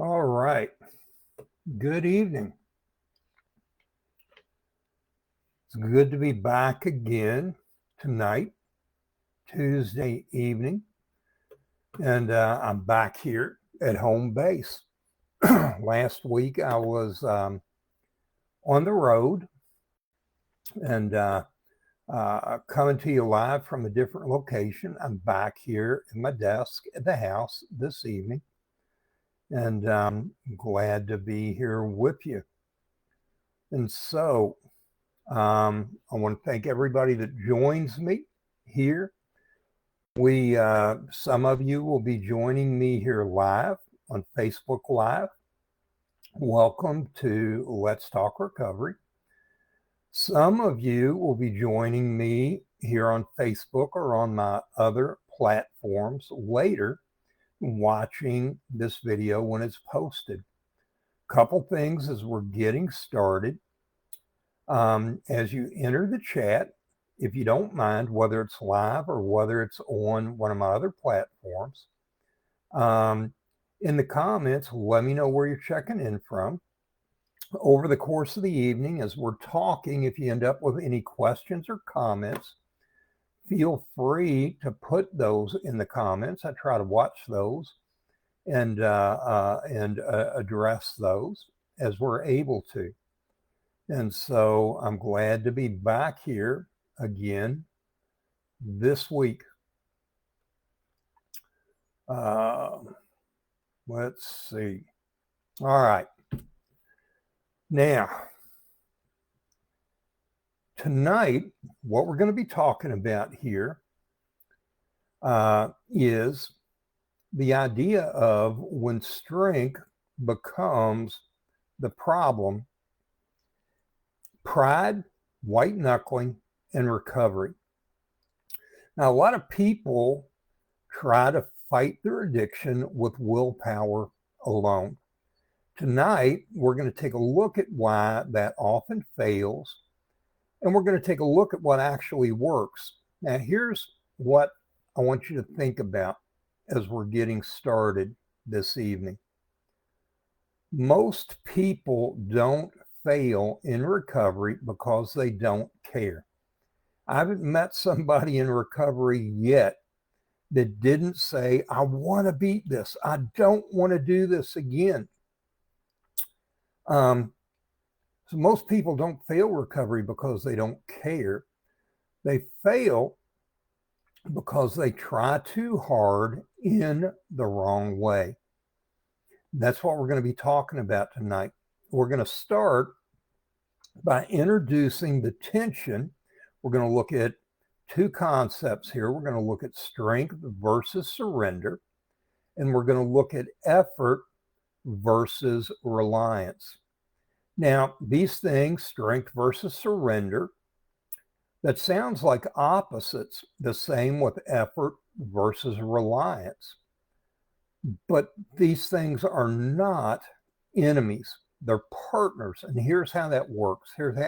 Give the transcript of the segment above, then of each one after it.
All right. Good evening. It's good to be back again tonight, Tuesday evening. And I'm back here at home base. Last week I was on the road and coming to you live from a different location. I'm back here at my desk at the house this evening. And I'm glad to be here with you. And so I want to thank everybody that joins me here. Some of you will be joining me here live on Facebook Live. Welcome to Let's Talk Recovery. Some of you will be joining me here on Facebook or on my other platforms later, watching this video when it's posted. Couple things as we're getting started. As you enter the chat, if you don't mind, whether it's live or whether it's on one of my other platforms, in the comments, let me know where you're checking in from. Over the course of the evening, as we're talking, if you end up with any questions or comments, feel free to put those in the comments. I try to watch those and address those as we're able to. And so I'm glad to be back here again this week. Let's see. All right. Now, tonight, what we're going to be talking about here is the idea of when strength becomes the problem: pride, white knuckling, and recovery. Now, a lot of people try to fight their addiction with willpower alone. Tonight, we're going to take a look at why that often fails, and we're going to take a look at what actually works. Now, here's what I want you to think about as we're getting started this evening. Most people don't fail in recovery because they don't care. I haven't met somebody in recovery yet that didn't say, I want to beat this. I don't want to do this again. So most people don't fail recovery because they don't care. They fail because they try too hard in the wrong way. That's what we're going to be talking about tonight. We're going to start by introducing the tension. We're going to look at two concepts here. We're going to look at strength versus surrender, and we're going to look at effort versus reliance. Now, these things, strength versus surrender, that sounds like opposites. The same with effort versus reliance. But these things are not enemies. They're partners. And here's how that works. Here's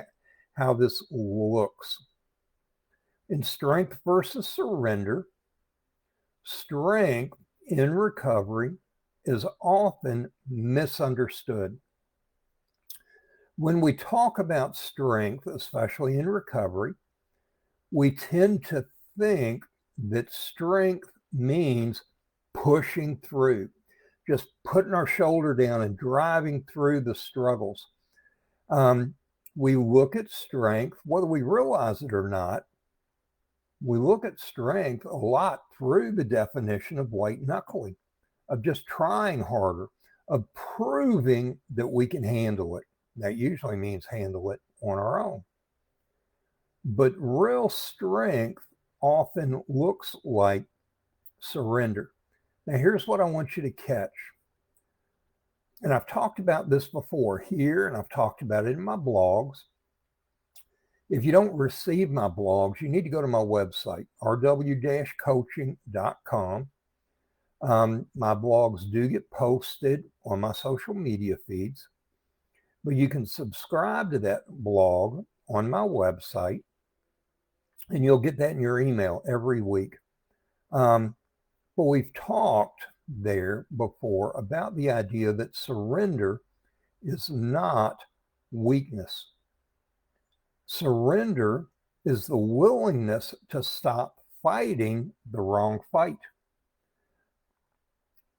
how this looks. In strength versus surrender, strength in recovery is often misunderstood. When we talk about strength, especially in recovery, we tend to think that strength means pushing through, just putting our shoulder down and driving through the struggles. We look at strength, whether we realize it or not, we look at strength a lot through the definition of white knuckling, of just trying harder, of proving that we can handle it. That usually means handle it on our own. But real strength often looks like surrender. Now, here's what I want you to catch. And I've talked about this before here, and I've talked about it in my blogs. If you don't receive my blogs, you need to go to my website, rw-coaching.com. My blogs do get posted on my social media feeds, but you can subscribe to that blog on my website, and you'll get that in your email every week. But we've talked there before about the idea that surrender is not weakness. Surrender is the willingness to stop fighting the wrong fight.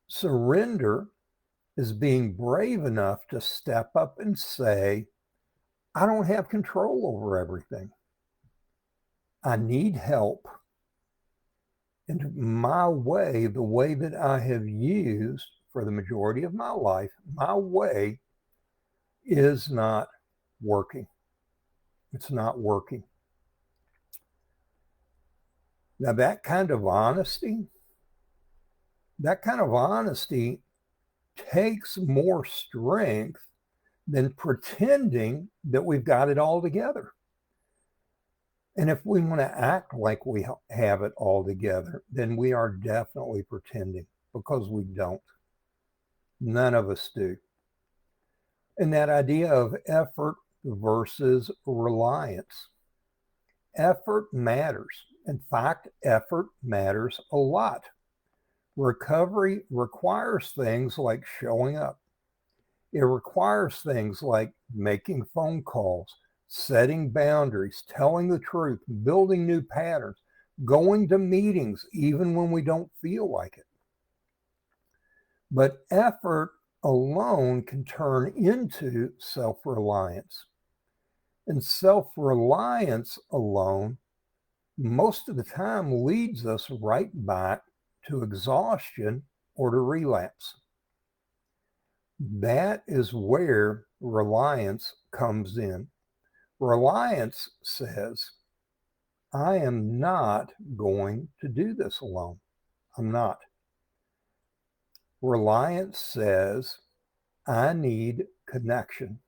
Surrender is being brave enough to step up and say, I don't have control over everything. I need help. And my way, the way that I have used for the majority of my life, my way is not working. It's not working. Now, that kind of honesty takes more strength than pretending that we've got it all together. And if we want to act like we have it all together, then we are definitely pretending, because we don't. None of us do. And that idea of effort versus reliance. Effort matters. In fact, effort matters a lot. Recovery requires things like showing up. It requires things like making phone calls, setting boundaries, telling the truth, building new patterns, going to meetings even when we don't feel like it. But effort alone can turn into self-reliance. And self-reliance alone, most of the time, leads us right back to exhaustion or to relapse. That is where reliance comes in. Reliance says, I am not going to do this alone. I'm not. Reliance says, I need connection.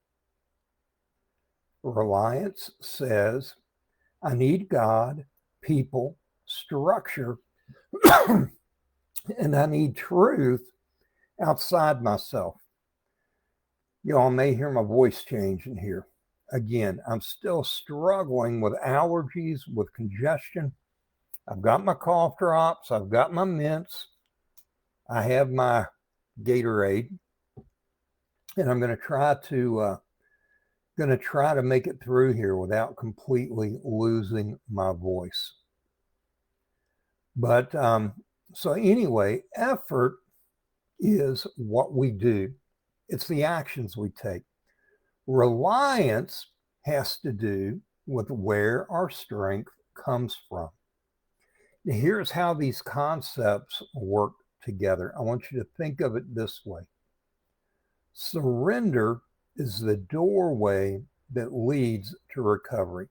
Reliance says, I need God, people, structure, and I need truth outside myself. You all may hear my voice changing here. Again, I'm still struggling with allergies, with congestion. I've got my cough drops. I've got my mints. I have my Gatorade. And I'm going to try to make it through here without completely losing my voice. But so anyway, effort is what we do. It's the actions we take. Reliance has to do with where our strength comes from. Now, here's how these concepts work together. I want you to think of it this way. Surrender is the doorway that leads to recovery.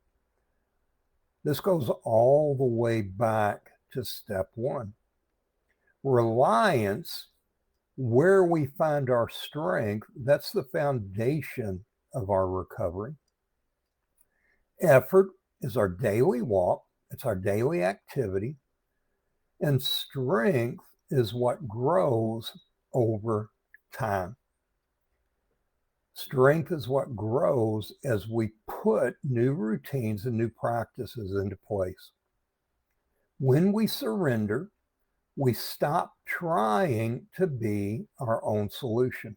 This goes all the way back to step one. Reliance, where we find our strength, that's the foundation of our recovery. Effort is our daily walk. It's our daily activity. And strength is what grows over time. Strength is what grows as we put new routines and new practices into place. When we surrender, we stop trying to be our own solution.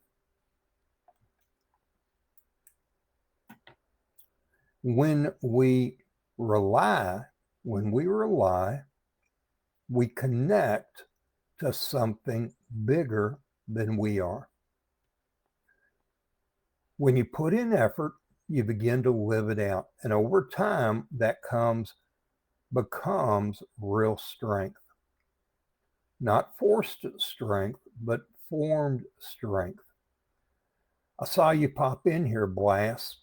When we rely, we connect to something bigger than we are. When you put in effort, you begin to live it out. And over time, that becomes real strength. Not forced strength, but formed strength. I saw you pop in here, Blast.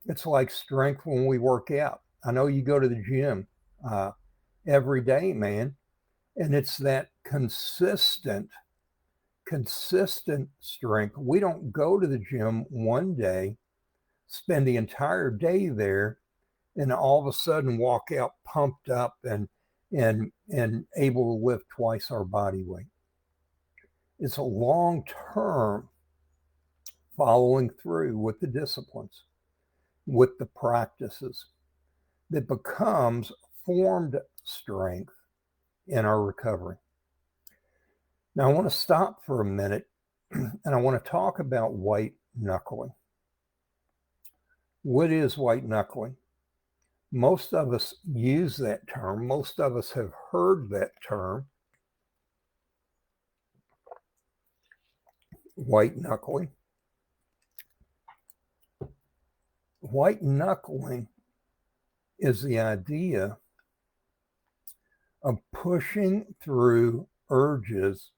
It's like strength when we work out. I know you go to the gym every day, man. And it's that consistent strength. We don't go to the gym one day, spend the entire day there, and all of a sudden walk out pumped up and able to lift twice our body weight. It's a long-term following through with the disciplines, with the practices, that becomes formed strength in our recovery. Now I want to stop for a minute and I want to talk about white knuckling. What is white knuckling? Most of us use that term. Most of us have heard that term, white knuckling. White knuckling is the idea of pushing through urges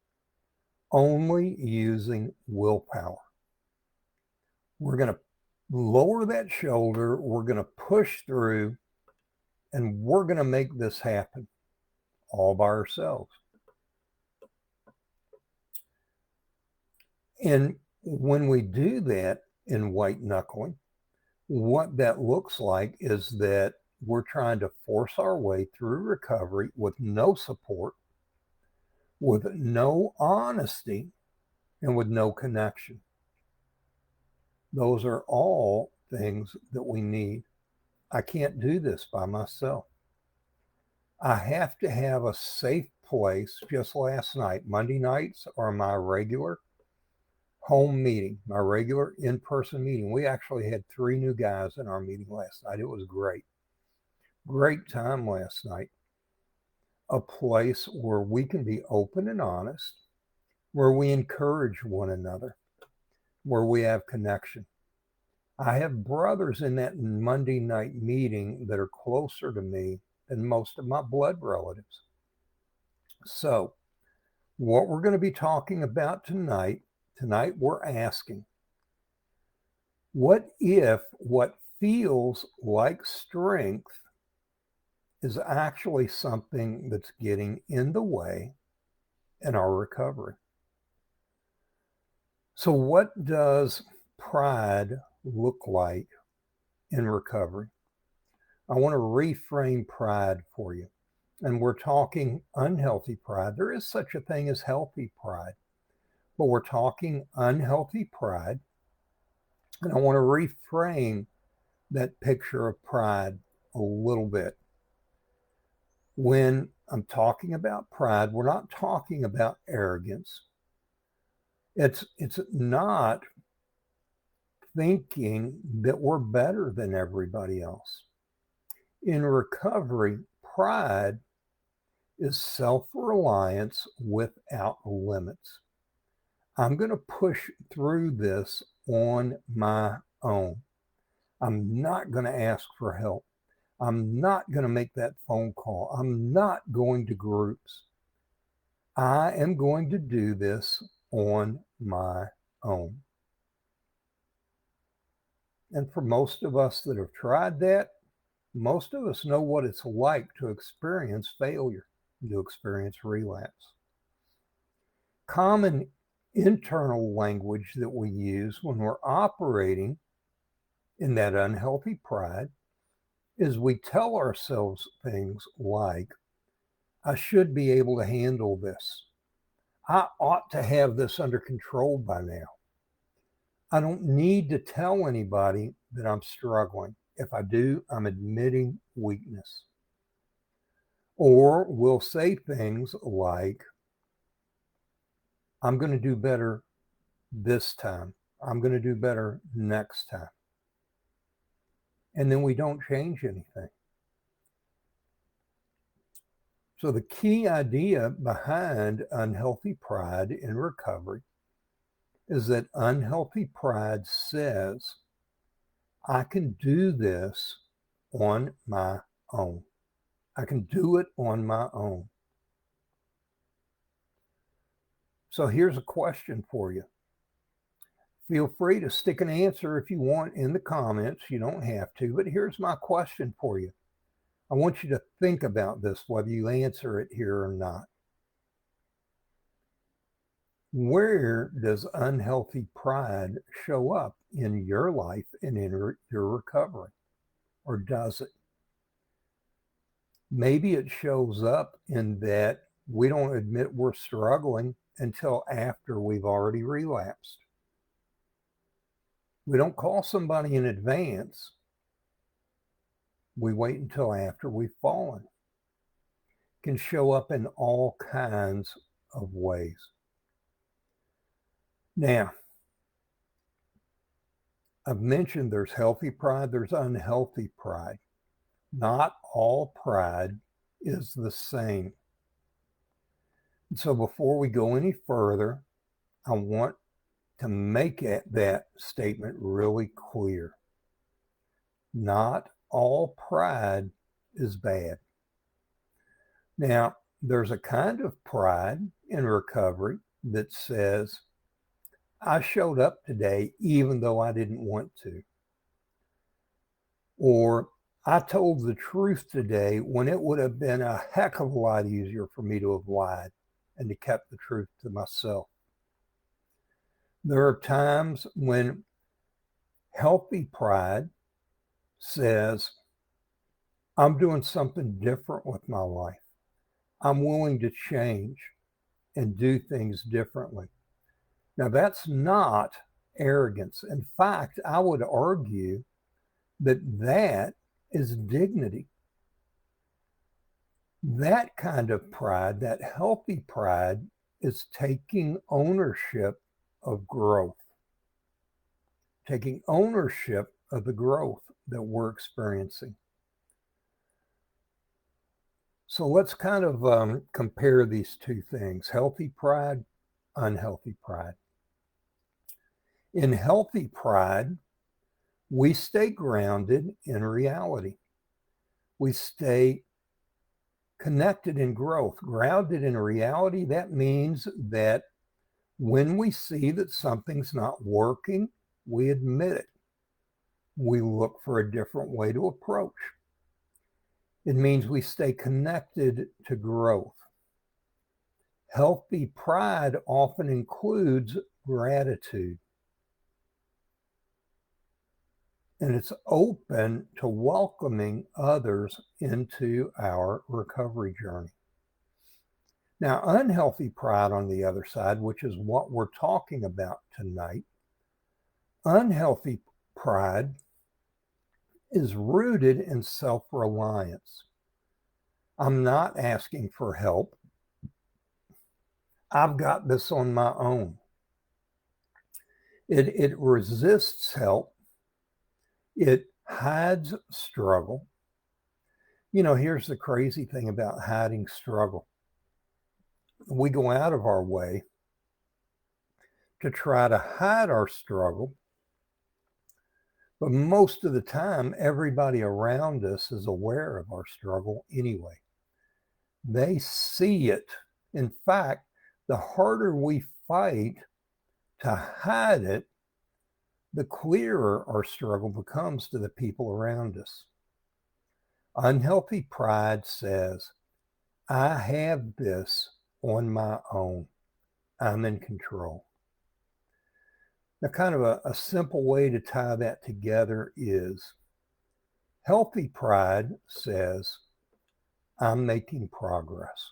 only using willpower. We're going to lower that shoulder, we're going to push through, and we're going to make this happen all by ourselves. And when we do that in white knuckling, what that looks like is that we're trying to force our way through recovery with no support, with no honesty, and with no connection. Those are all things that we need. I can't do this by myself. I have to have a safe place. Just last night, Monday nights are my regular home meeting, my regular in-person meeting. We actually had 3 new guys in our meeting last night. It was great. Great time last night. A place where we can be open and honest, where we encourage one another, where we have connection. I have brothers in that Monday night meeting that are closer to me than most of my blood relatives. So, what we're going to be talking about tonight we're asking, what if what feels like strength is actually something that's getting in the way in our recovery? So what does pride look like in recovery? I want to reframe pride for you. And we're talking unhealthy pride. There is such a thing as healthy pride, but we're talking unhealthy pride. And I want to reframe that picture of pride a little bit. When I'm talking about pride, we're not talking about arrogance. It's not thinking that we're better than everybody else. In recovery, pride is self-reliance without limits. I'm going to push through this on my own. I'm not going to ask for help. I'm not going to make that phone call. I'm not going to groups. I am going to do this on my own. And for most of us that have tried that, most of us know what it's like to experience failure, to experience relapse. Common internal language that we use when we're operating in that unhealthy pride is we tell ourselves things like, I should be able to handle this. I ought to have this under control by now. I don't need to tell anybody that I'm struggling. If I do, I'm admitting weakness. Or we'll say things like, I'm going to do better this time. I'm going to do better next time. And then we don't change anything. So the key idea behind unhealthy pride in recovery is that unhealthy pride says, I can do this on my own. I can do it on my own. So here's a question for you. Feel free to stick an answer if you want in the comments. You don't have to, but here's my question for you. I want you to think about this, whether you answer it here or not. Where does unhealthy pride show up in your life and in your recovery? Or does it? Maybe it shows up in that we don't admit we're struggling until after we've already relapsed. We don't call somebody in advance. We wait until after we've fallen. It can show up in all kinds of ways. Now, I've mentioned there's healthy pride, there's unhealthy pride. Not all pride is the same. So before we go any further, I want to make that statement really clear. Not all pride is bad. Now, there's a kind of pride in recovery that says, I showed up today even though I didn't want to. Or I told the truth today when it would have been a heck of a lot easier for me to have lied and to keep the truth to myself. There are times when healthy pride says, I'm doing something different with my life. I'm willing to change and do things differently. Now, that's not arrogance. In fact, I would argue that that is dignity. That kind of pride, that healthy pride, is taking ownership of growth, taking ownership of the growth that we're experiencing. So let's kind of compare these two things: healthy pride, unhealthy pride. In healthy pride, we stay grounded in reality. We stay connected in growth. Grounded in reality, that means that when we see that something's not working, we admit it. We look for a different way to approach. It means we stay connected to growth. Healthy pride often includes gratitude. And it's open to welcoming others into our recovery journey. Now, unhealthy pride on the other side, which is what we're talking about tonight, unhealthy pride is rooted in self-reliance. I'm not asking for help. I've got this on my own. It resists help. It hides struggle. You know, here's the crazy thing about hiding struggle. We go out of our way to try to hide our struggle, but most of the time, everybody around us is aware of our struggle anyway. They see it. In fact, the harder we fight to hide it, the clearer our struggle becomes to the people around us. Unhealthy pride says, I have this on my own. I'm in control. Now, kind of a simple way to tie that together is healthy pride says, I'm making progress.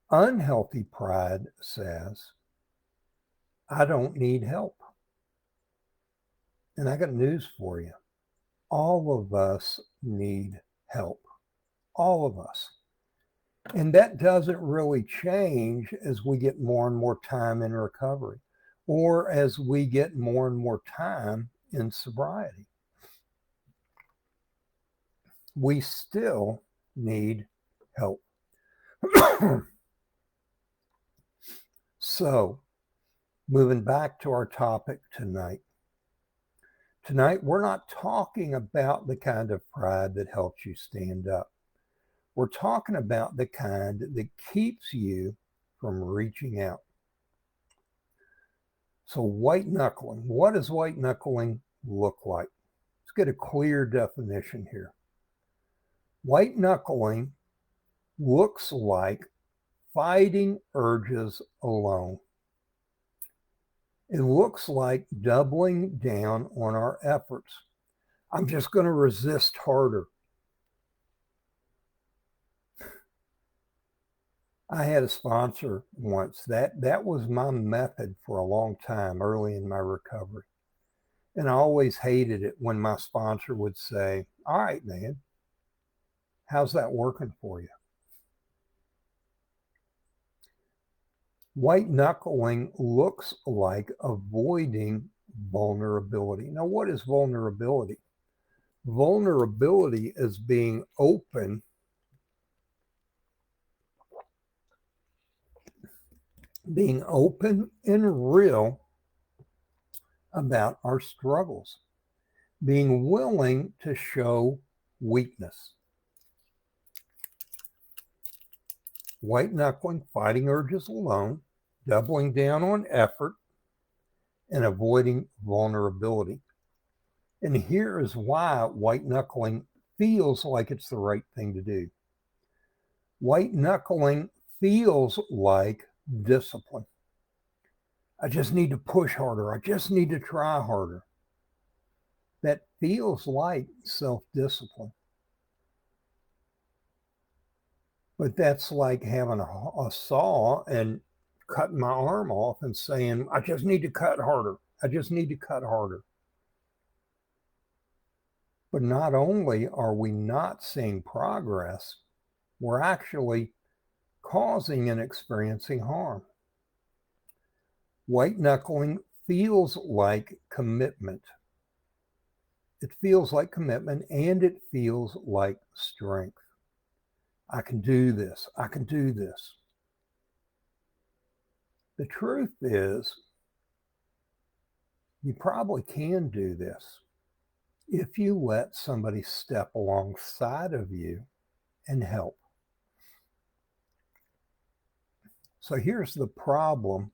Unhealthy pride says, I don't need help. And I got news for you. All of us need help. All of us. And that doesn't really change as we get more and more time in recovery or as we get more and more time in sobriety. We still need help. So, moving back to our topic tonight. Tonight, we're not talking about the kind of pride that helps you stand up. We're talking about the kind that keeps you from reaching out. So white knuckling, what does white knuckling look like? Let's get a clear definition here. White knuckling looks like fighting urges alone. It looks like doubling down on our efforts. I'm just going to resist harder. I had a sponsor once. That was my method for a long time early in my recovery. And I always hated it when my sponsor would say, all right, man, how's that working for you? White knuckling looks like avoiding vulnerability. Now, what is vulnerability? Vulnerability is being open and real about our struggles, being willing to show weakness. White knuckling, fighting urges alone, doubling down on effort, and avoiding vulnerability. And here is why white knuckling feels like it's the right thing to do. White knuckling feels like discipline. I just need to push harder. I just need to try harder. That feels like self-discipline. But that's like having a saw and cutting my arm off and saying, I just need to cut harder. I just need to cut harder. But not only are we not seeing progress, we're actually causing and experiencing harm. White knuckling feels like commitment. It feels like commitment, and it feels like strength. I can do this. I can do this. The truth is, you probably can do this if you let somebody step alongside of you and help. So here's the problem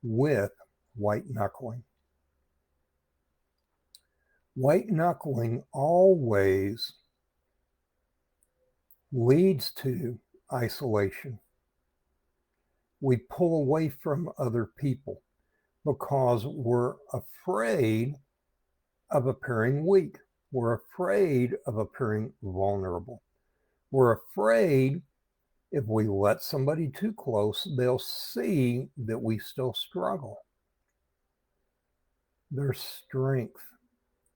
with white knuckling. White knuckling always leads to isolation. We pull away from other people because we're afraid of appearing weak. We're afraid of appearing vulnerable. We're afraid if we let somebody too close, they'll see that we still struggle. There's strength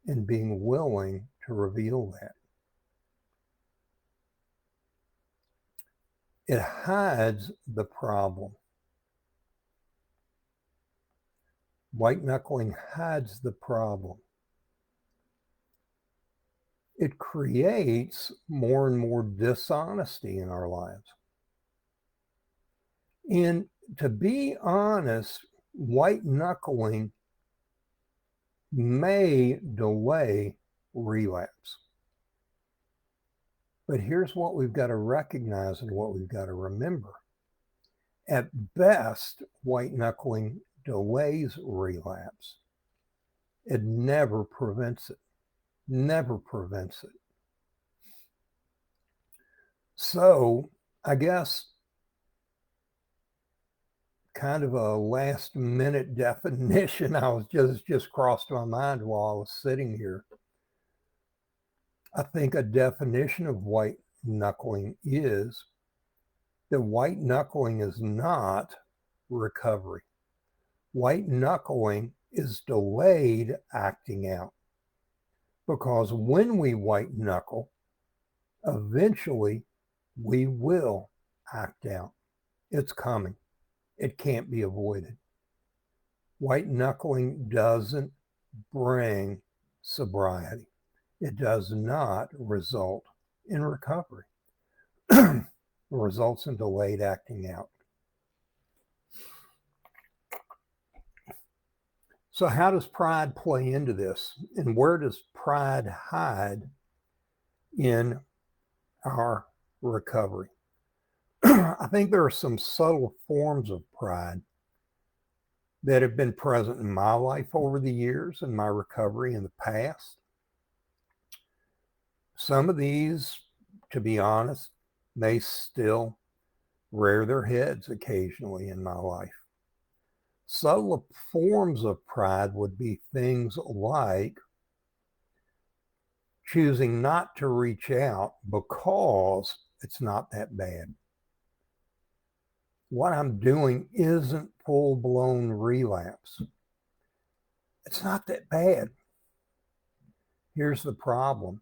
in being willing to reveal that. It hides the problem. White knuckling hides the problem. It creates more and more dishonesty in our lives. And to be honest, white knuckling may delay relapse. But here's what we've got to recognize and what we've got to remember. At best, white knuckling delays relapse. It never prevents it. Never prevents it. So I guess kind of a last minute definition I was just crossed my mind while I was sitting here. I think a definition of white knuckling is that white knuckling is not recovery. White knuckling is delayed acting out. Because when we white knuckle, eventually we will act out. It's coming. It can't be avoided. White knuckling doesn't bring sobriety. It does not result in recovery. It results in delayed acting out. So how does pride play into this? And where does pride hide in our recovery? I think there are some subtle forms of pride that have been present in my life over the years and my recovery in the past. Some of these, to be honest, may still rear their heads occasionally in my life. Subtle forms of pride would be things like choosing not to reach out because it's not that bad. What I'm doing isn't full-blown relapse. It's not that bad. Here's the problem.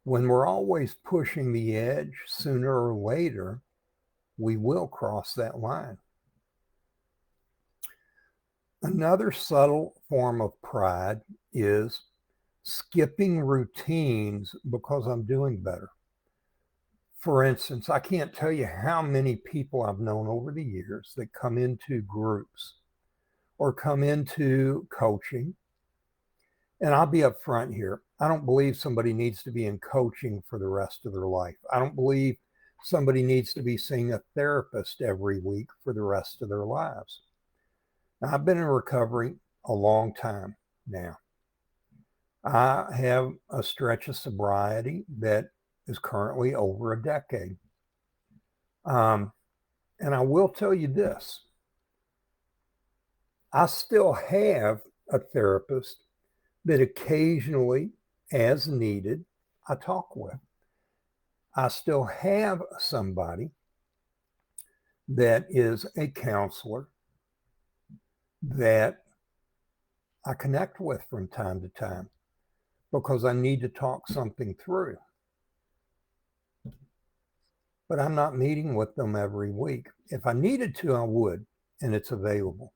When we're always pushing the edge, sooner or later, we will cross that line. Another subtle form of pride is skipping routines because I'm doing better. For instance, I can't tell you how many people I've known over the years that come into groups or come into coaching. And I'll be upfront here. I don't believe somebody needs to be in coaching for the rest of their life. I don't believe somebody needs to be seeing a therapist every week for the rest of their lives. Now, I've been in recovery a long time now. I have a stretch of sobriety that is currently over a decade. And I will tell you this, I still have a therapist that occasionally, as needed, I talk with. I still have somebody that is a counselor that I connect with from time to time because I need to talk something through. But I'm not meeting with them every week. If I needed to, I would, and it's available.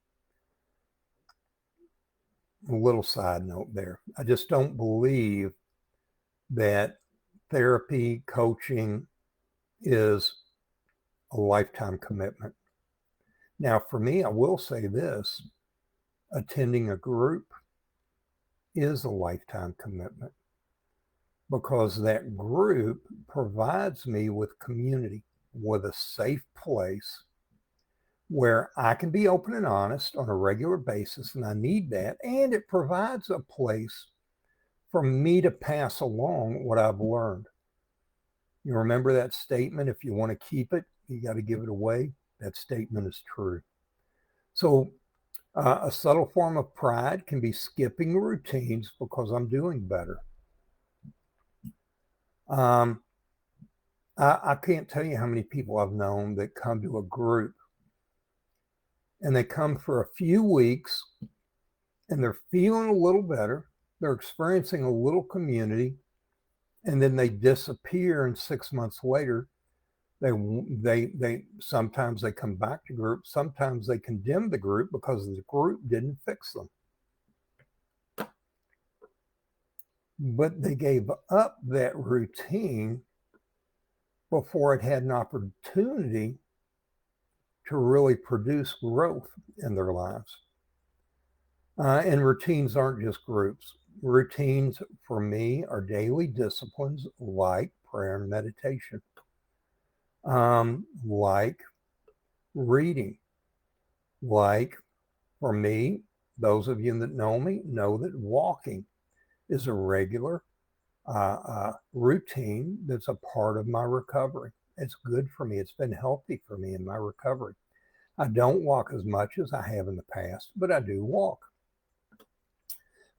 A little side note there. I just don't believe that therapy, coaching is a lifetime commitment. Now, for me, I will say this, attending a group is a lifetime commitment because that group provides me with community, with a safe place where I can be open and honest on a regular basis, and I need that. And it provides a place for me to pass along what I've learned. You remember that statement, if you want to keep it, you got to give it away. That statement is true. So a subtle form of pride can be skipping routines because I'm doing better. I can't tell you how many people I've known that come to a group and they come for a few weeks and they're feeling a little better. They're experiencing a little community, and then they disappear. And 6 months later, they sometimes they come back to group. Sometimes they condemn the group because the group didn't fix them. But they gave up that routine before it had an opportunity to really produce growth in their lives. And routines aren't just groups. Routines for me are daily disciplines like prayer and meditation, like reading, like for me, those of you that know me know that walking is a regular routine that's a part of my recovery. It's good for me. It's been healthy for me in my recovery. I don't walk as much as I have in the past, but I do walk.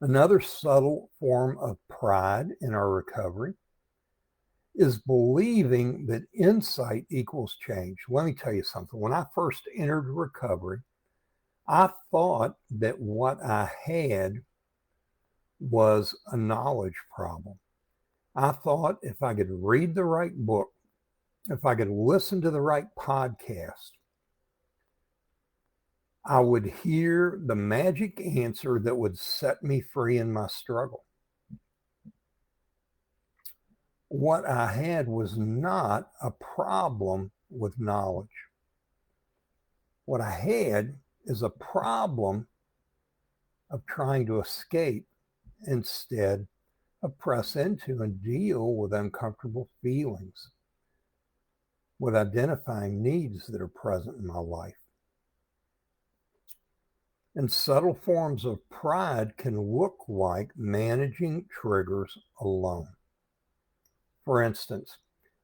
Another subtle form of pride in our recovery is believing that insight equals change. Let me tell you something. When I first entered recovery, I thought that what I had was a knowledge problem. I thought if I could read the right book, if I could listen to the right podcast, I would hear the magic answer that would set me free in my struggle. What I had was not a problem with knowledge. What I had is a problem of trying to escape instead of press into and deal with uncomfortable feelings, with identifying needs that are present in my life. And subtle forms of pride can look like managing triggers alone. For instance,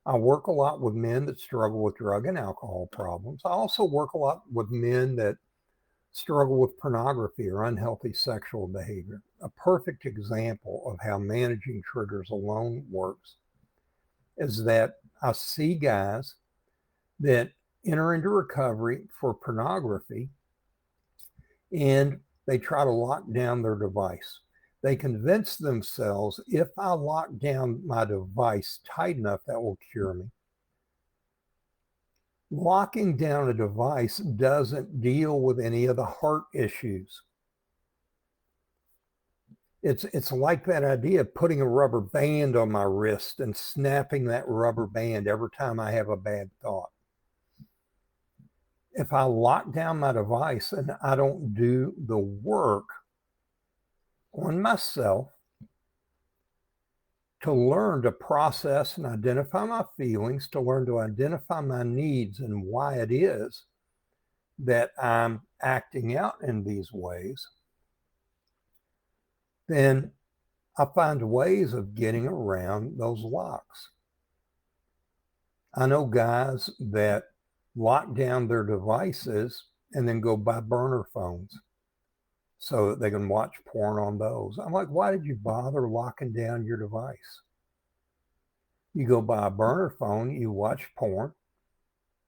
I work a lot with men that struggle with drug and alcohol problems. I also work a lot with men that struggle with pornography or unhealthy sexual behavior. A perfect example of how managing triggers alone works is that I see guys that enter into recovery for pornography and they try to lock down their device. They convince themselves, if I lock down my device tight enough, that will cure me. Locking down a device doesn't deal with any of the heart issues It's like that idea of putting a rubber band on my wrist and snapping that rubber band every time I have a bad thought. If I lock down my device and I don't do the work on myself to learn to process and identify my feelings, to learn to identify my needs and why it is that I'm acting out in these ways, then I find ways of getting around those locks. I know guys that lock down their devices and then go buy burner phones so that they can watch porn on those. I'm like, why did you bother locking down your device? You go buy a burner phone, you watch porn,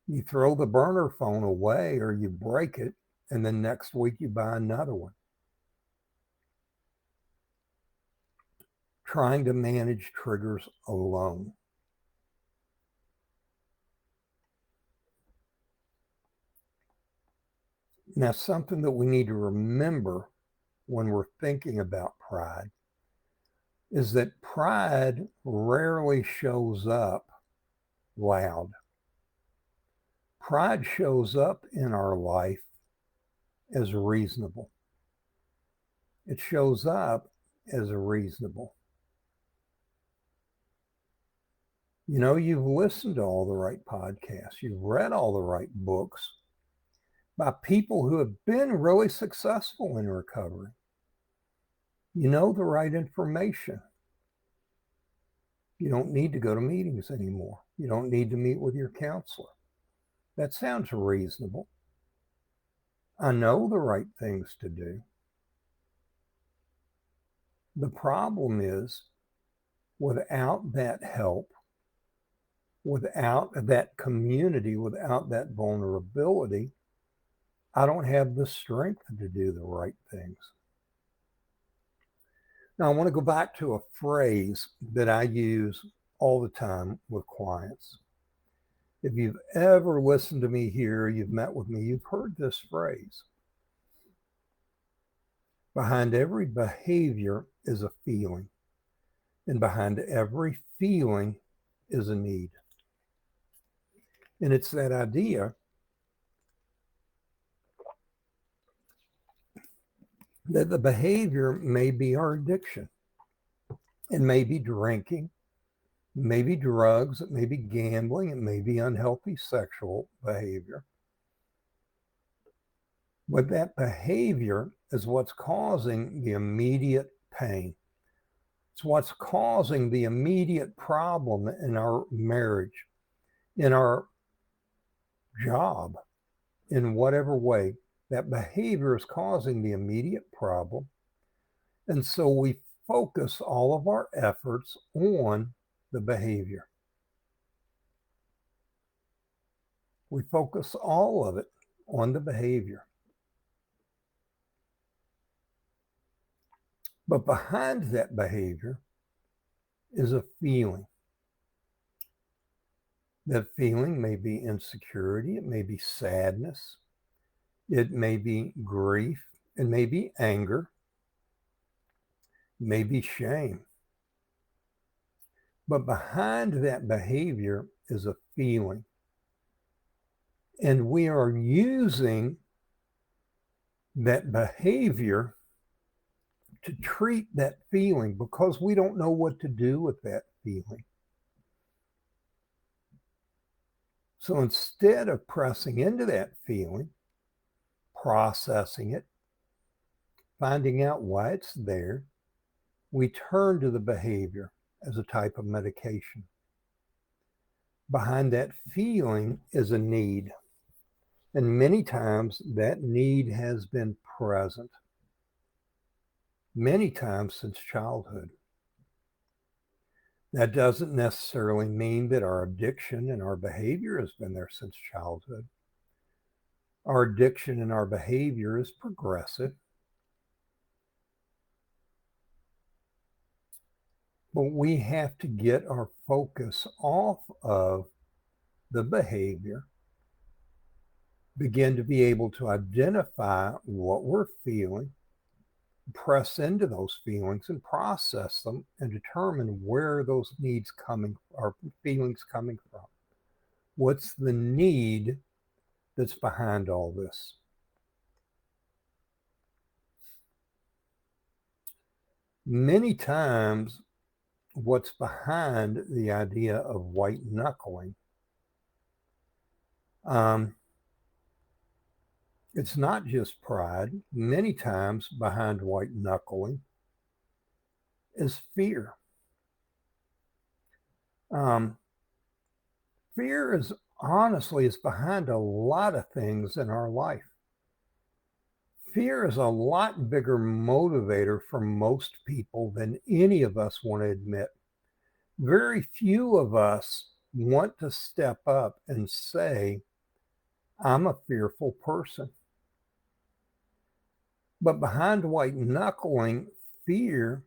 you throw the burner phone away or you break it, and then next week you buy another one. Trying to manage triggers alone. Now, something that we need to remember when we're thinking about pride is that pride rarely shows up loud. Pride shows up in our life as reasonable. It shows up as reasonable. You know, you've listened to all the right podcasts, you've read all the right books by people who have been really successful in recovery. You know the right information. You don't need to go to meetings anymore. You don't need to meet with your counselor. That sounds reasonable. I know the right things to do. The problem is, without that help, without that community, without that vulnerability, I don't have the strength to do the right things. Now, I want to go back to a phrase that I use all the time with clients. If you've ever listened to me here, you've met with me, you've heard this phrase. Behind every behavior is a feeling, and behind every feeling is a need. And it's that idea that the behavior may be our addiction. It may be drinking, it may be drugs, it may be gambling, it may be unhealthy sexual behavior. But that behavior is what's causing the immediate pain. It's what's causing the immediate problem in our marriage, in our job, in whatever way. That behavior is causing the immediate problem. And so we focus all of our efforts on the behavior. We focus all of it on the behavior. But behind that behavior is a feeling. That feeling may be insecurity, it may be sadness, it may be grief, it may be anger, it may be shame. But behind that behavior is a feeling. And we are using that behavior to treat that feeling because we don't know what to do with that feeling. So instead of pressing into that feeling, processing it, finding out why it's there, we turn to the behavior as a type of medication. Behind that feeling is a need. And many times that need has been present, many times since childhood. That doesn't necessarily mean that our addiction and our behavior has been there since childhood. Our addiction and our behavior is progressive. But we have to get our focus off of the behavior, begin to be able to identify what we're feeling, press into those feelings and process them and determine where those needs coming or feelings coming from. What's the need that's behind all this? Many times, what's behind the idea of white knuckling, it's not just pride. Many times behind white knuckling is fear. Fear is behind a lot of things in our life. Fear is a lot bigger motivator for most people than any of us want to admit. Very few of us want to step up and say, I'm a fearful person. But behind white knuckling, fear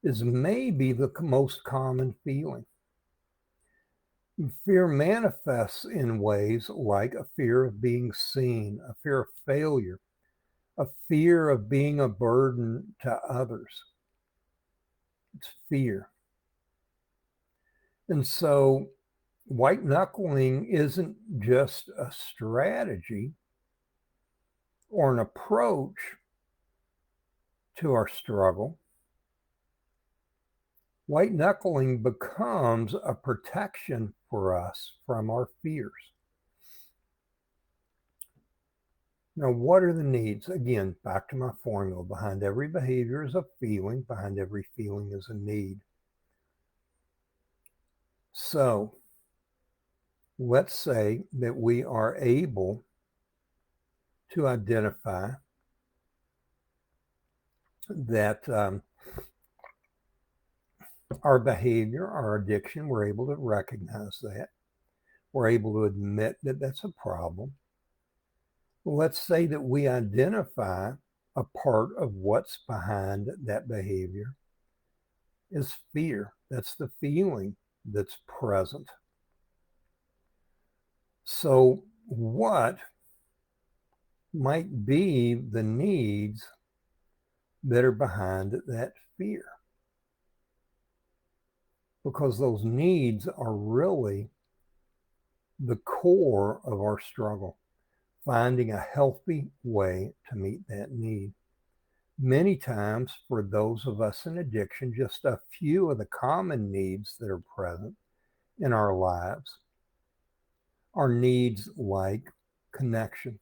is maybe the most common feeling. Fear manifests in ways like a fear of being seen, a fear of failure, a fear of being a burden to others. It's fear. And so white knuckling isn't just a strategy or an approach to our struggle. White knuckling becomes a protection for us from our fears. Now, what are the needs? Again, back to my formula. Behind every behavior is a feeling. Behind every feeling is a need. So let's say that we are able to identify that our behavior, our addiction, we're able to recognize that. We're able to admit that that's a problem. Let's say that we identify a part of what's behind that behavior is fear. That's the feeling that's present. So what might be the needs that are behind that fear? Because those needs are really the core of our struggle. Finding a healthy way to meet that need. Many times, for those of us in addiction, just a few of the common needs that are present in our lives are needs like connection.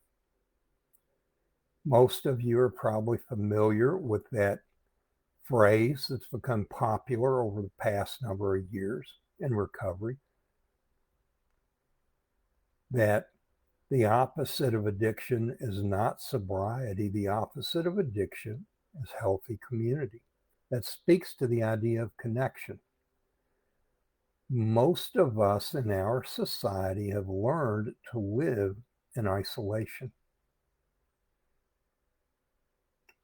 Most of you are probably familiar with that phrase that's become popular over the past number of years in recovery, that the opposite of addiction is not sobriety. The opposite of addiction is healthy community. That speaks to the idea of connection. Most of us in our society have learned to live in isolation.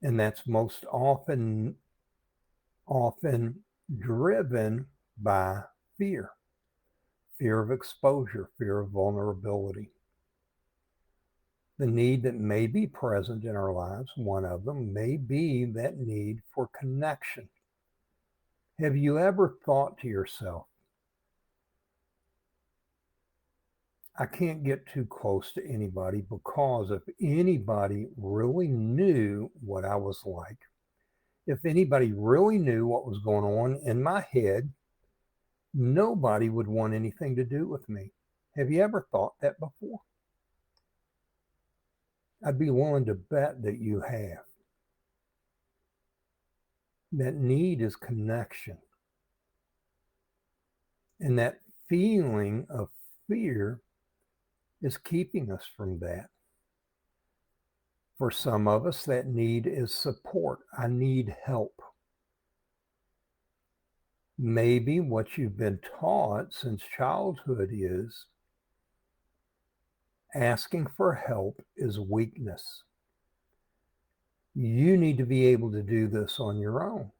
And that's most often driven by fear of exposure, fear of vulnerability. The need that may be present in our lives, one of them may be that need for connection. Have you ever thought to yourself, I can't get too close to anybody because if anybody really knew what I was like, if anybody really knew what was going on in my head, nobody would want anything to do with me. Have you ever thought that before? I'd be willing to bet that you have. That need is connection. And that feeling of fear is keeping us from that. For some of us, that need is support. I need help. Maybe what you've been taught since childhood is asking for help is weakness. You need to be able to do this on your own.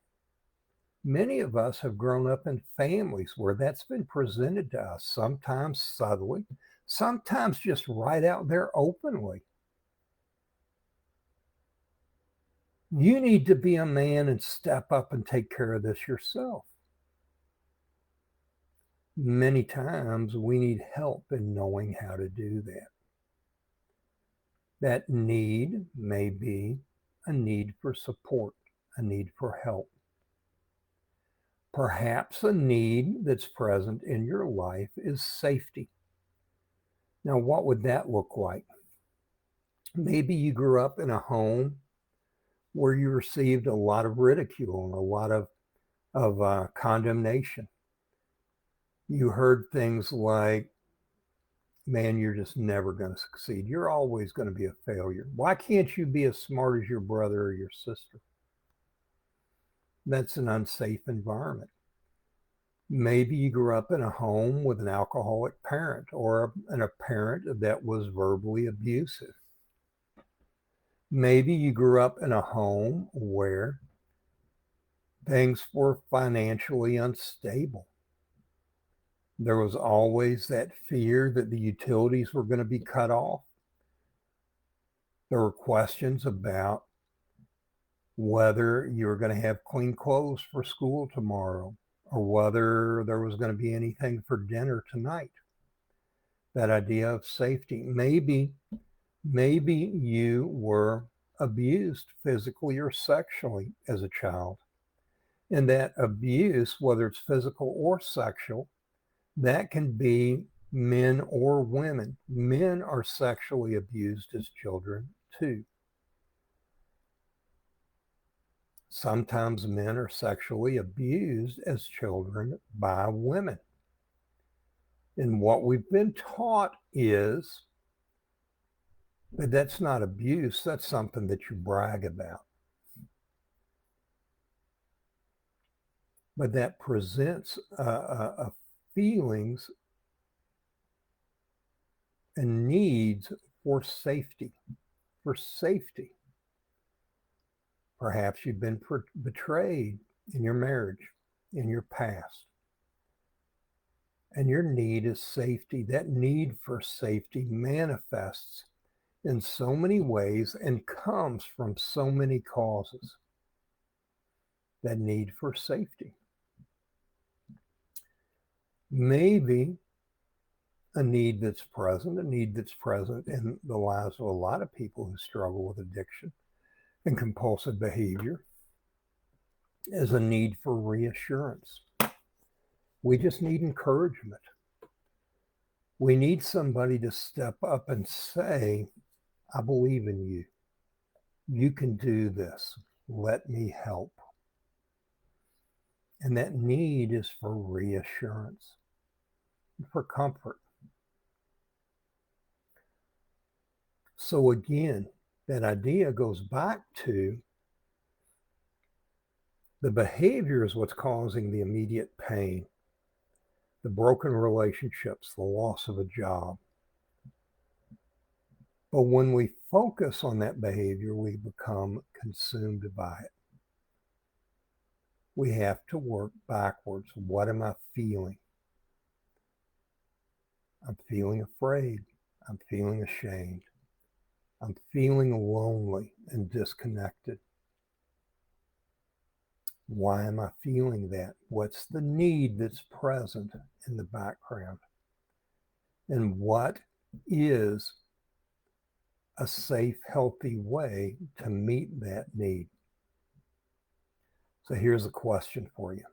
Many of us have grown up in families where that's been presented to us, sometimes subtly, sometimes just right out there openly. You need to be a man and step up and take care of this yourself. Many times we need help in knowing how to do that. That need may be a need for support, a need for help. Perhaps a need that's present in your life is safety. Now, what would that look like? Maybe you grew up in a home where you received a lot of ridicule and a lot of condemnation. You heard things like, man, you're just never going to succeed. You're always going to be a failure. Why can't you be as smart as your brother or your sister? That's an unsafe environment. Maybe you grew up in a home with an alcoholic parent or a parent that was verbally abusive. Maybe you grew up in a home where things were financially unstable. There was always that fear that the utilities were going to be cut off. There were questions about whether you were going to have clean clothes for school tomorrow or whether there was going to be anything for dinner tonight. That idea of safety. Maybe you were abused physically or sexually as a child. And that abuse, whether it's physical or sexual, that can be men or women. Men are sexually abused as children too. Sometimes men are sexually abused as children by women. And what we've been taught is that that's not abuse, that's something that you brag about. But that presents feelings and needs for safety, Perhaps you've been betrayed in your marriage, in your past. And your need is safety. That need for safety manifests in so many ways and comes from so many causes. That need for safety. Maybe a need that's present in the lives of a lot of people who struggle with addiction and compulsive behavior is a need for reassurance. We just need encouragement. We need somebody to step up and say, I believe in you. You can do this. Let me help. And that need is for reassurance, for comfort. So again, that idea goes back to the behavior is what's causing the immediate pain, the broken relationships, the loss of a job. But when we focus on that behavior, we become consumed by it. We have to work backwards. What am I feeling? I'm feeling afraid. I'm feeling ashamed. I'm feeling lonely and disconnected. Why am I feeling that? What's the need that's present in the background? And what is a safe, healthy way to meet that need? So here's a question for you.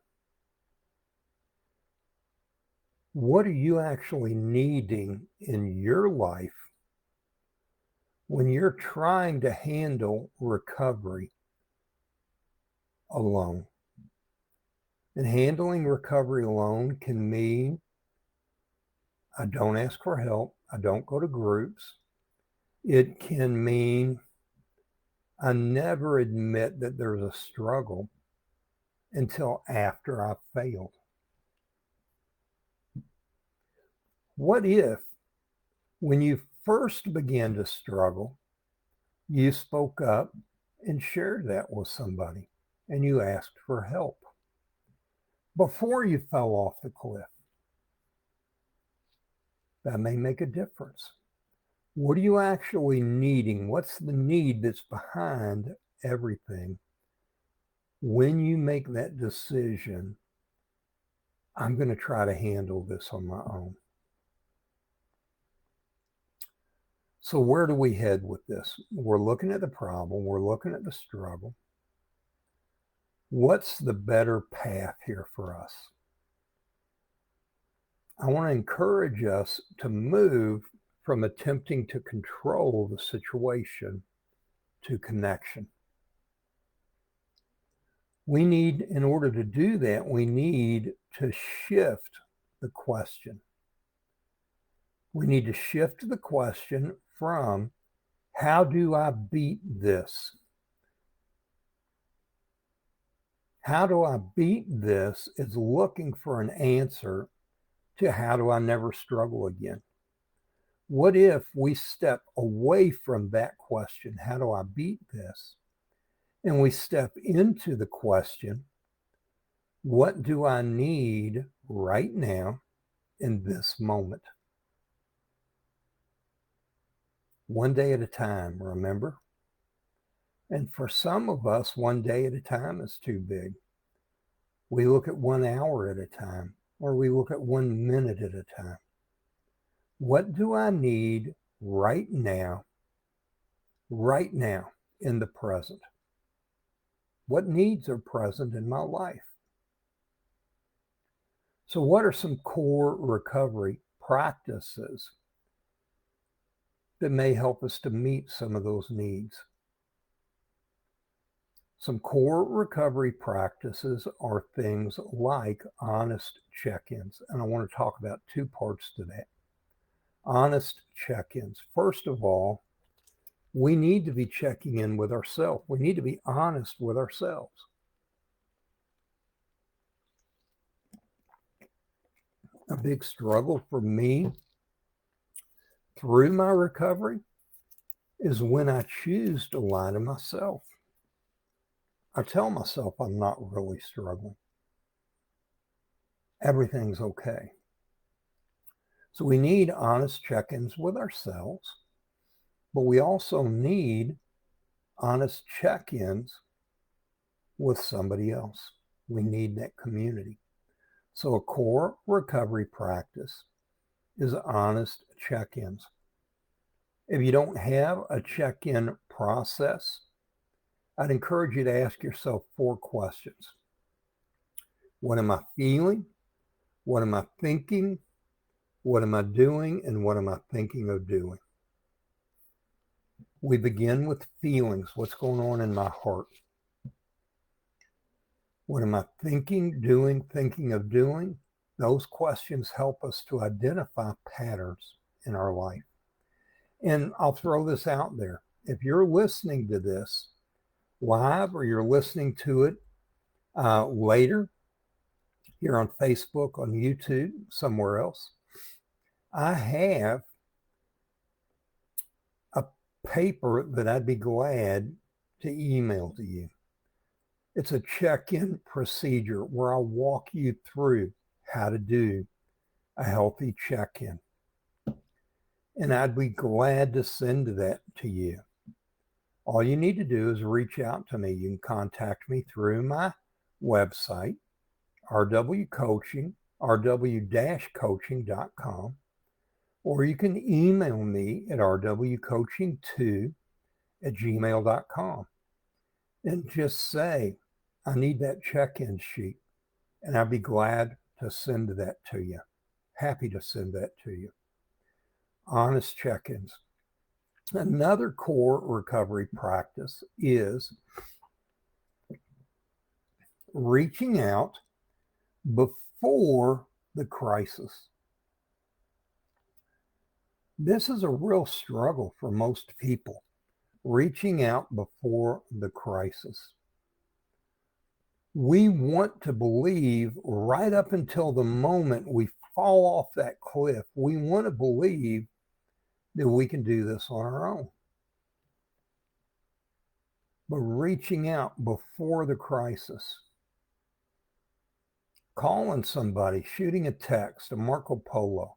What are you actually needing in your life when you're trying to handle recovery alone? And handling recovery alone can mean I don't ask for help. I don't go to groups. It can mean I never admit that there's a struggle until after I've failed. What if, when you first began to struggle, you spoke up and shared that with somebody and you asked for help before you fell off the cliff? That may make a difference. What are you actually needing? What's the need that's behind everything, when you make that decision, I'm going to try to handle this on my own. So where do we head with this? We're looking at the problem. We're looking at the struggle. What's the better path here for us? I want to encourage us to move from attempting to control the situation to connection. We need, in order to do that, we need to shift the question. We need to shift the question from, how do I beat this? How do I beat this is looking for an answer to how do I never struggle again? What if we step away from that question, how do I beat this? And we step into the question, what do I need right now in this moment? One day at a time, remember? And for some of us, one day at a time is too big. We look at 1 hour at a time, or we look at 1 minute at a time. What do I need right now in the present? What needs are present in my life? So what are some core recovery practices that may help us to meet some of those needs? Some core recovery practices are things like honest check-ins. And I want to talk about 2 parts to that. Honest check-ins. First of all, we need to be checking in with ourselves. We need to be honest with ourselves. A big struggle for me through my recovery is when I choose to lie to myself. I tell myself I'm not really struggling. Everything's okay. So we need honest check-ins with ourselves, but we also need honest check-ins with somebody else. We need that community. So a core recovery practice is honest check-ins. If you don't have a check-in process, I'd encourage you to ask yourself 4 questions. What am I feeling? What am I thinking? What am I doing? And what am I thinking of doing? We begin with feelings. What's going on in my heart? What am I thinking, doing, thinking of doing? Those questions help us to identify patterns in our life. And I'll throw this out there. If you're listening to this live or you're listening to it later here on Facebook, on YouTube, somewhere else, I have a paper that I'd be glad to email to you. It's a check-in procedure where I'll walk you through how to do a healthy check-in. And I'd be glad to send that to you. All you need to do is reach out to me. You can contact me through my website, rw-coaching.com, or you can email me at rwcoaching2@gmail.com and just say, I need that check-in sheet. And I'd be glad to send that to you. Happy to send that to you. Honest check-ins. Another core recovery practice is reaching out before the crisis. This is a real struggle for most people, reaching out before the crisis. We want to believe right up until the moment we fall off that cliff, we want to believe that we can do this on our own. But reaching out before the crisis, calling somebody, shooting a text, a Marco Polo,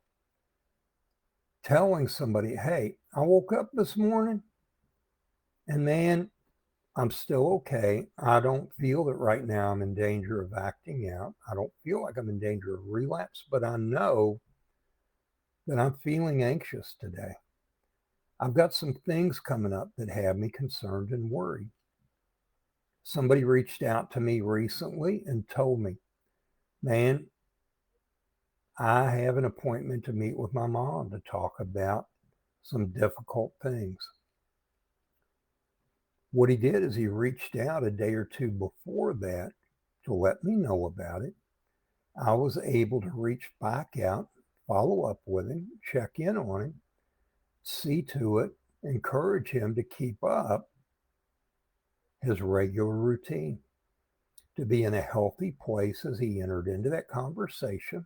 telling somebody, hey, I woke up this morning and man, I'm still okay. I don't feel that right now I'm in danger of acting out. I don't feel like I'm in danger of relapse, but I know that I'm feeling anxious today. I've got some things coming up that have me concerned and worried. Somebody reached out to me recently and told me, man, I have an appointment to meet with my mom to talk about some difficult things. What he did is he reached out a day or two before that to let me know about it. I was able to reach back out, follow up with him, check in on him, see to it, encourage him to keep up his regular routine, to be in a healthy place as he entered into that conversation,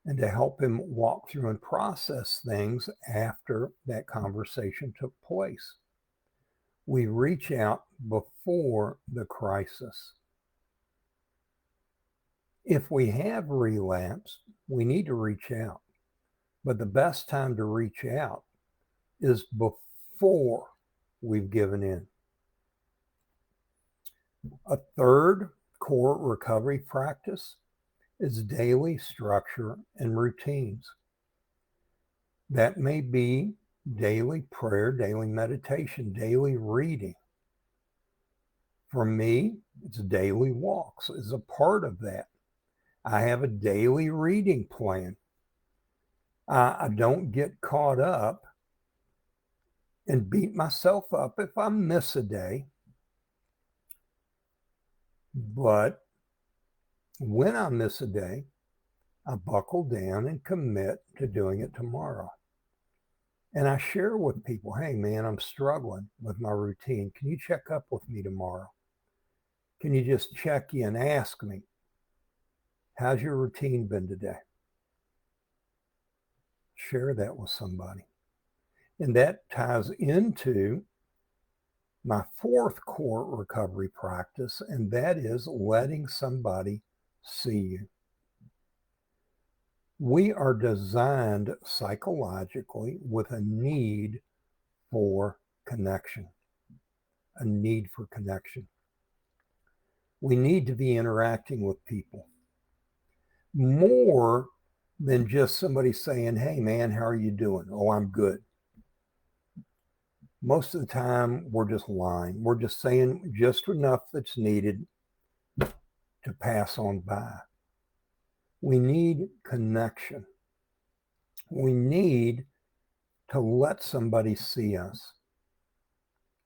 and to help him walk through and process things after that conversation took place. We reach out before the crisis. If we have relapsed, we need to reach out. But the best time to reach out is before we've given in. A third core recovery practice is daily structure and routines. That may be daily prayer, daily meditation, daily reading. For me, it's daily walks is a part of that. I have a daily reading plan. I don't get caught up and beat myself up if I miss a day. But when I miss a day, I buckle down and commit to doing it tomorrow. And I share with people, hey, man, I'm struggling with my routine. Can you check up with me tomorrow? Can you just check in, ask me, how's your routine been today? Share that with somebody. And that ties into my fourth core recovery practice, and that is letting somebody see you. We are designed psychologically with a need for connection, a need for connection. We need to be interacting with people more than just somebody saying, hey, man, how are you doing? Oh, I'm good. Most of the time, we're just lying. We're just saying just enough that's needed to pass on by. We need connection. We need to let somebody see us.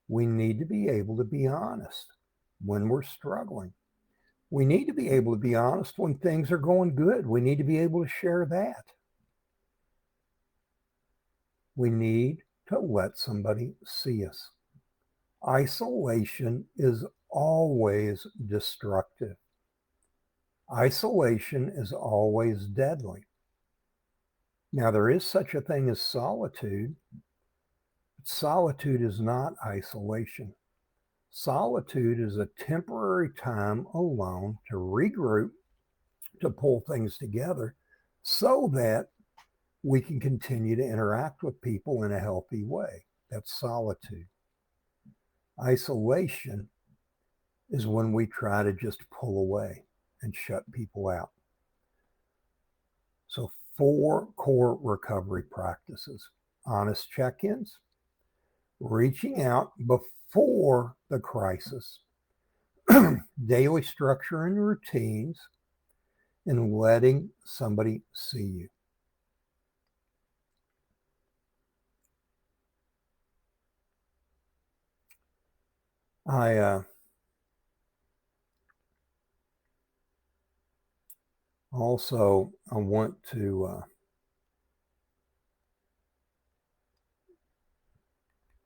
We need to be able to be honest when we're struggling. We need to be able to be honest when things are going good. We need to be able to share that. We need to let somebody see us. Isolation is always destructive. Isolation is always deadly. Now, there is such a thing as solitude. But solitude is not isolation. Solitude is a temporary time alone to regroup, to pull things together so that we can continue to interact with people in a healthy way. That's solitude. Isolation is when we try to just pull away and shut people out. So 4 core recovery practices: honest check-ins, reaching out before the crisis, daily structure and routines, and letting somebody see you. I want to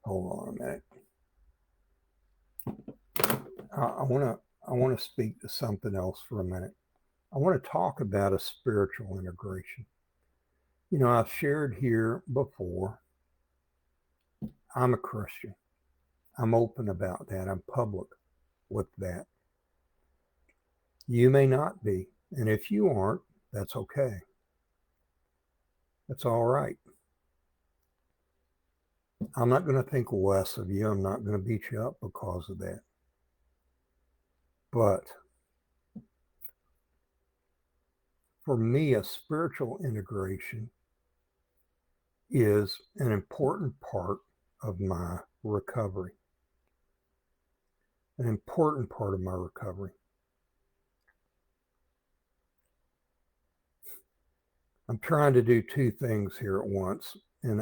hold on a minute. I want to speak to something else for a minute. I want to talk about a spiritual integration. You know, I've shared here before, I'm a Christian. I'm open about that. I'm public with that. You may not be. And if you aren't, that's okay. That's all right. I'm not going to think less of you. I'm not going to beat you up because of that. But for me, a spiritual integration is an important part of my recovery. An important part of my recovery. I'm trying to do two things here at once, and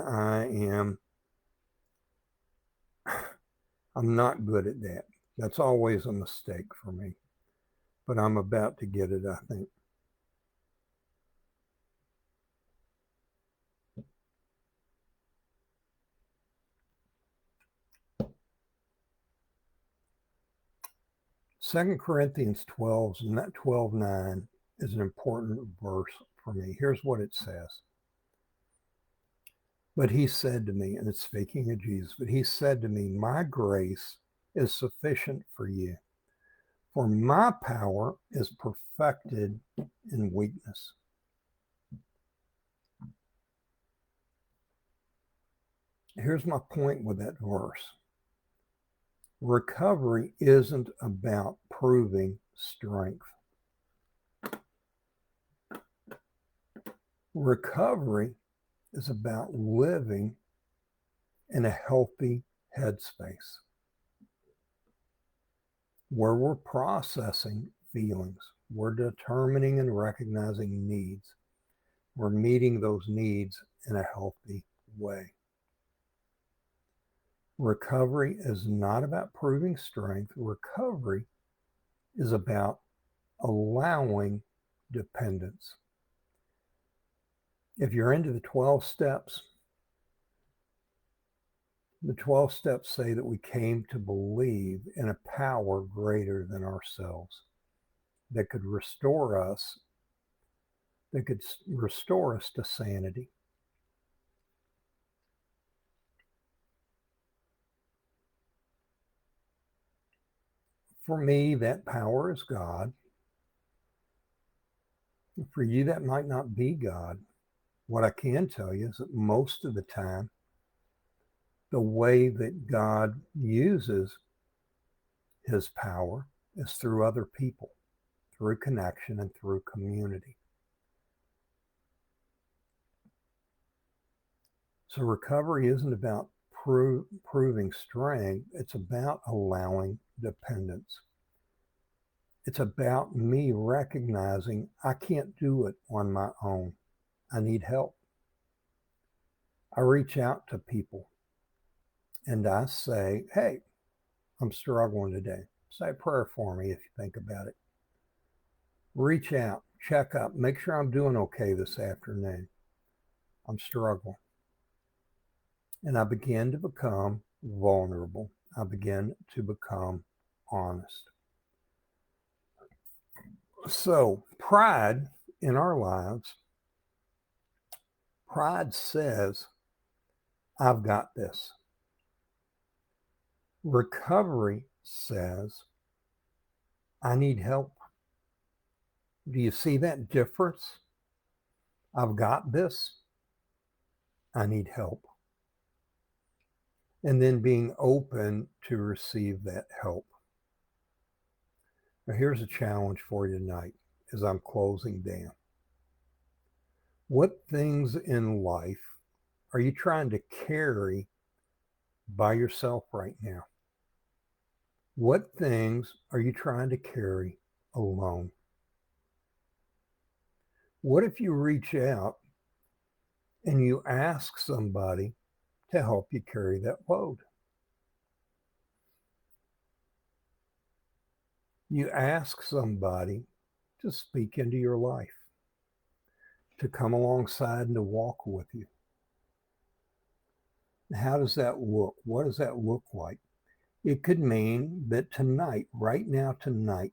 I'm not good at that. That's always a mistake for me, but I'm about to get it, I think. Second Corinthians 12, and that 12:9 is an important verse for me. Here's what it says. But he said to me, and it's speaking of Jesus, but he said to me, my grace is sufficient for you, for my power is perfected in weakness. Here's my point with that verse. Recovery isn't about proving strength. Recovery is about living in a healthy headspace where we're processing feelings, we're determining and recognizing needs, we're meeting those needs in a healthy way. Recovery is not about proving strength. Recovery is about allowing dependence. If you're into the 12 steps, the 12 steps say that we came to believe in a power greater than ourselves that could restore us, to sanity. For me, that power is God. For you, that might not be God. What I can tell you is that most of the time, the way that God uses his power is through other people, through connection and through community. So recovery isn't about proving strength. It's about allowing dependence. It's about me recognizing I can't do it on my own. I need help. I reach out to people and I say, hey, I'm struggling today. Say a prayer for me if you think about it. Reach out, check up, make sure I'm doing okay this afternoon. I'm struggling. And I begin to become vulnerable. I begin to become honest. So, pride in our lives, pride says, I've got this. Recovery says, I need help. Do you see that difference? I've got this. I need help. And then being open to receive that help. Now, here's a challenge for you tonight as I'm closing down. What things in life are you trying to carry by yourself right now? What things are you trying to carry alone? What if you reach out and you ask somebody to help you carry that load? You ask somebody to speak into your life, to come alongside and to walk with you. How does that look? What does that look like? It could mean that tonight, right now, tonight,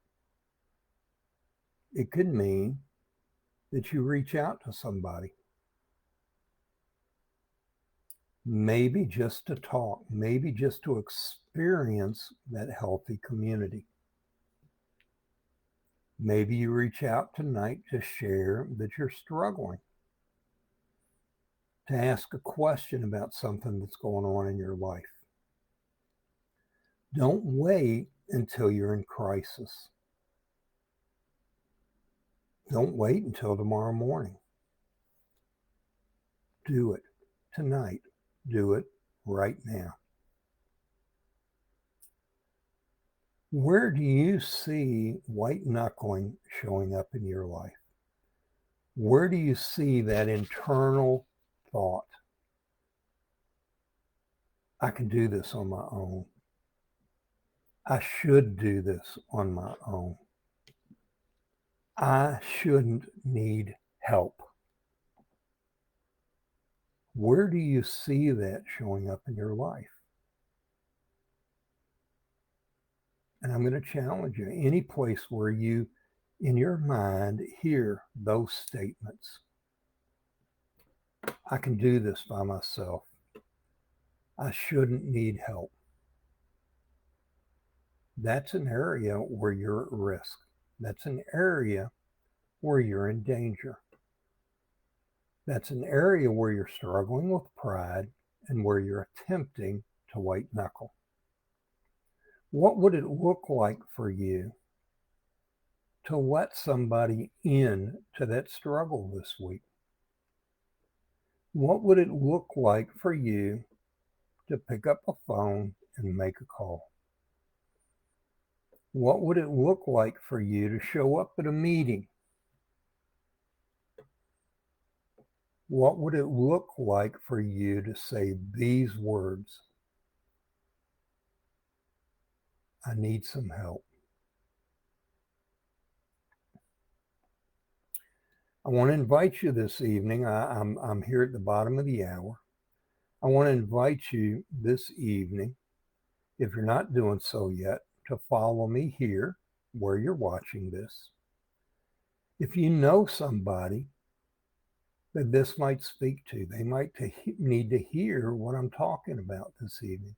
it could mean that you reach out to somebody. Maybe just to talk, maybe just to experience that healthy community. Maybe you reach out tonight to share that you're struggling. to ask a question about something that's going on in your life. Don't wait until you're in crisis. Don't wait until tomorrow morning. Do it tonight. Do it right now. Where do you see white knuckling showing up in your life? Where do you see that internal thought? I can do this on my own. I should do this on my own. I shouldn't need help. Where do you see that showing up in your life? And I'm going to challenge you, any place where you, in your mind, hear those statements. I can do this by myself. I shouldn't need help. That's an area where you're at risk. That's an area where you're in danger. That's an area where you're struggling with pride and where you're attempting to white knuckle. What would it look like for you to let somebody in to that struggle this week? What would it look like for you to pick up a phone and make a call? What would it look like for you to show up at a meeting? What would it look like for you to say these words? I need some help. I want to invite you this evening. I'm here at the bottom of the hour. I want to invite you this evening, if you're not doing so yet, to follow me here where you're watching this. If you know somebody that this might speak to, they might need to hear what I'm talking about this evening,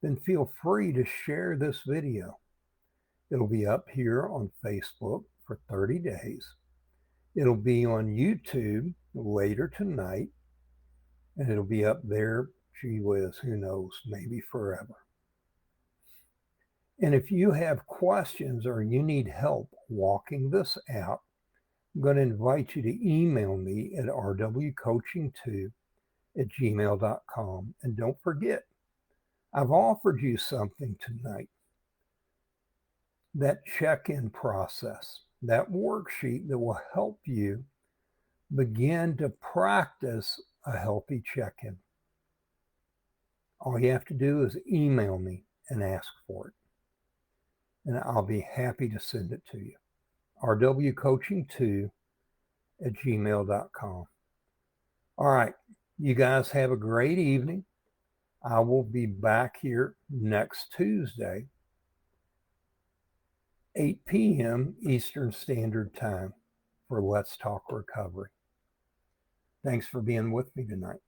then feel free to share this video. It'll be up here on Facebook for 30 days. It'll be on YouTube later tonight, and it'll be up there, gee whiz, who knows, maybe forever. And if you have questions or you need help walking this out, I'm going to invite you to email me at rwcoaching2@gmail.com. And don't forget, I've offered you something tonight. That check-in process, that worksheet that will help you begin to practice a healthy check-in. All you have to do is email me and ask for it, and I'll be happy to send it to you. rwcoaching2@gmail.com. All right, you guys have a great evening. I will be back here next Tuesday, 8 p.m. Eastern Standard Time for Let's Talk Recovery. Thanks for being with me tonight.